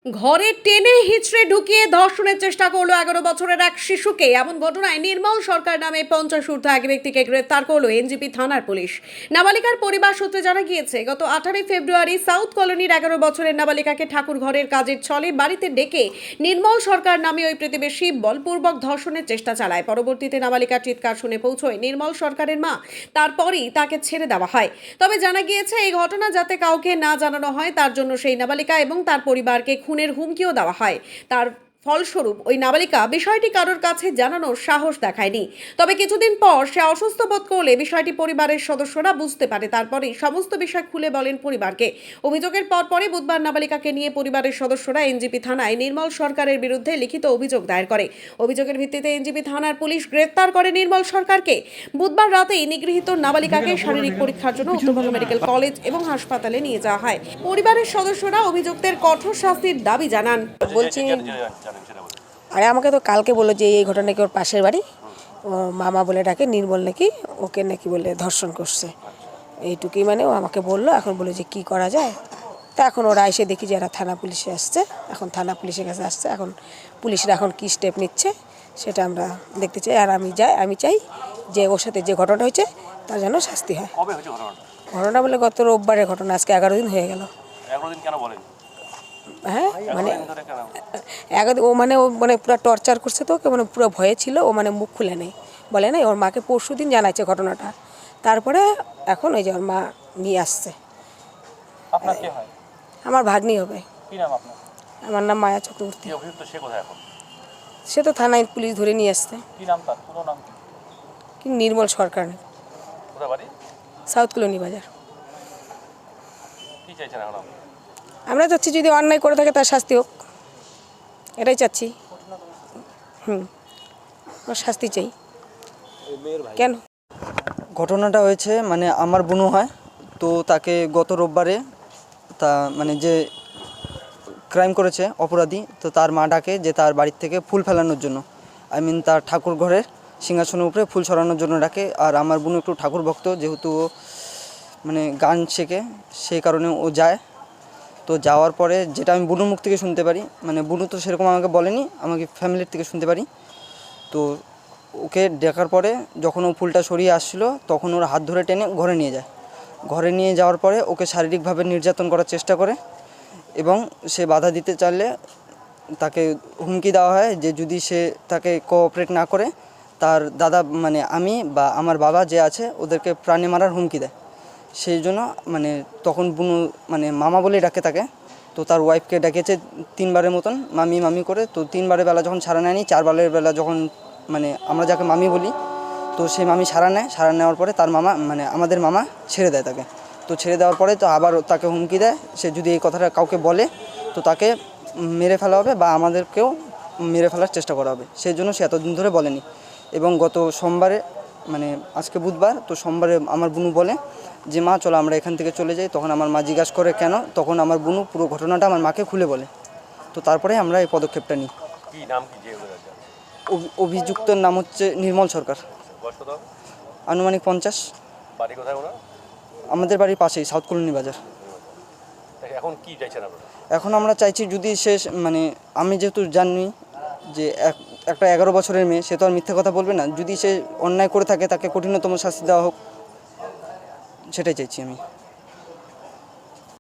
ঘরে টেনে হিচড়ে ঢুকিয়ে ধর্ষণের চেষ্টা করলো 11 বছরের এক শিশুকে। এমন ঘটনায় নির্মল সরকার নামে 50 ঊর্ধ্ব এক ব্যক্তিকে গ্রেফতার করলো এনজিপি থানার পুলিশ। নাবালিকার পরিবার সূত্রে জানা গিয়েছে, গত 18 ফেব্রুয়ারি সাউথ কলোনির 11 বছরের নাবালিকাকে ঠাকুর ঘরের কাজের ছলে বাড়িতে ডেকে নির্মল সরকার নামে ওই প্রতিবেশী বলপূর্বক ধর্ষণের চেষ্টা চালায়। পরবর্তীতে নাবালিকার চিৎকার শুনে পৌঁছয় নির্মল সরকারের মা। তারপরই তাকে ছেড়ে দেওয়া হয়। তবে জানা গিয়েছে, এই ঘটনা যাতে কাউকে না জানানো হয় তার জন্য সেই নাবালিকা এবং তার পরিবারকে খুনের হুমকিও দেওয়া হয়। তার ফলস্বরূপ ওই নাবালিকা বিষয়টি কারোর কাছে জানানোর সাহস দেখায়নি। তবে কিছুদিন পর সে অসুস্থ বোধ করলে বিষয়টি পরিবারের সদস্যরা বুঝতে পারে। তারপরেই সমস্ত বিষয় খুলে বলেন পরিবারকে। অভিযোগের পরপরই বুধবার নাবালিকাকে নিয়ে পরিবারের সদস্যরা এনজিপি থানায় নির্মল সরকারের বিরুদ্ধে লিখিত অভিযোগ দায়ের করে। অভিযোগের ভিত্তিতে এনজিপি থানার পুলিশ গ্রেফতার করে নির্মল সরকারকে। বুধবার রাতেই নিগৃহীত নাবালিকাকে শারীরিক পরীক্ষার জন্য উত্তরবঙ্গ মেডিকেল কলেজ এবং হাসপাতালে নিয়ে যাওয়া হয়। পরিবারের সদস্যরা অভিযুক্তের কঠোর শাস্তির দাবি জানান। বলছি, আরে আমাকে তো কালকে বললো যে এই ঘটনা নাকি ওর পাশের বাড়ি, ও মামা বলে ডাকে, নির্মল নাকি ওকে নাকি বলে ধর্ষণ করছে। এইটুকুই মানে ও আমাকে বললো। এখন বলে যে কী করা যায়। তা এখন ওরা এসে দেখি যে এরা থানা পুলিশে আসছে, এখন থানা পুলিশের কাছে আসছে। এখন পুলিশরা এখন কী স্টেপ নিচ্ছে সেটা আমরা দেখতে চাই। আর আমি চাই যে ওর সাথে যে ঘটনা হয়েছে তার যেন শাস্তি হয়। ঘটনা বলে গত রোববারের ঘটনা, আজকে 11 দিন হয়ে গেল। হ্যাঁ, ও মানে পুরো টর্চার করছে, তো ওকে মানে পুরো ভয়ে ছিল। ও মানে মুখ খুলে নেই, বলে নাই। ওর মাকে পরশু দিন জানাচ্ছে ঘটনাটা। তারপরে এখন ওই যে ওর মা নিয়ে আসছে। আমার ভাগ্নি হবে। আমার নাম মায়া চক্রবর্তী। সে তো থানায় পুলিশ ধরে নিয়ে আসছে। কি নির্মল সরকার, সাউথ কলোনি বাজার। আমরা চাচ্ছি যদি অন্যায় করে থাকে তার শাস্তি হোক, এটাই চাচ্ছি। শাস্তি চাই। কেন ঘটনাটা হয়েছে মানে আমার বোনও হয়, তো তাকে গত রোববারে মানে যে ক্রাইম করেছে অপরাধী, তো তার মা ডাকে যে তার বাড়ির থেকে ফুল ফেলানোর জন্য, তার ঠাকুর ঘরের সিংহাসনের উপরে ফুল ছড়ানোর জন্য ডাকে। আর আমার বোন একটু ঠাকুর ভক্ত, যেহেতু ও মানে গান শেখে, সেই কারণে ও যায়। তো যাওয়ার পরে যেটা আমি বুনুর মুখ থেকে শুনতে পারি, মানে বুনু তো সেরকম আমাকে বলেনি, আমাকে ফ্যামিলির থেকে শুনতে পারি। তো ওকে দেখার পরে যখন ও ফুলটা সরিয়ে আসছিল, তখন ওর হাত ধরে টেনে ঘরে নিয়ে যায়। ঘরে নিয়ে যাওয়ার পরে ওকে শারীরিকভাবে নির্যাতন করার চেষ্টা করে এবং সে বাধা দিতে চাইলে তাকে হুমকি দেওয়া হয় যে যদি সে তাকে কোঅপারেট না করে, তার দাদা মানে আমি বা আমার বাবা যে আছে ওদেরকে প্রাণে মারার হুমকি দেয়। সেই জন্য মানে তখন বুনু মানে মামা বলেই ডাকে তাকে। তো তার ওয়াইফকে ডেকেছে 3 বারের মতন মামি মামি করে। তো 3 বারের বেলা যখন সাড়া নেয়নি, 4 বারের বেলা যখন মানে আমরা যাকে মামি বলি, তো সেই মামি সাড়া নেয়। সাড়া নেওয়ার পরে তার মামা মানে আমাদের মামা ছেড়ে দেয় তাকে। তো ছেড়ে দেওয়ার পরে তো আবার তাকে হুমকি দেয়, সে যদি এই কথাটা কাউকে বলে তো তাকে মেরে ফেলা হবে বা আমাদেরকেও মেরে ফেলার চেষ্টা করা হবে। সেই জন্য সে এতদিন ধরে বলেনি। এবং গত সোমবারে মানে আজকে বুধবার, তো সোমবারে আমার বুনু বলে যে মা চলো আমরা এখান থেকে চলে যাই। তখন আমার মা জিজ্ঞাসা করে কেন, তখন আমার বুনু পুরো ঘটনাটা আমার মাকে খুলে বলে। তো তারপরে আমরা এই পদক্ষেপটা নিই। অভিযুক্তের নাম হচ্ছে নির্মল সরকার, আনুমানিক 50। আমাদের বাড়ির পাশেই, সাউথ কলোনি বাজার। এখন আমরা চাইছি যদি সে মানে আমি যেহেতু জানি যে একটা 11 বছরের মেয়ে, সে তো আর মিথ্যে কথা বলবে না। যদি সে অন্যায় করে থাকে তাকে কঠিনতম শাস্তি দেওয়া হোক, সেটাই চাইছি আমি।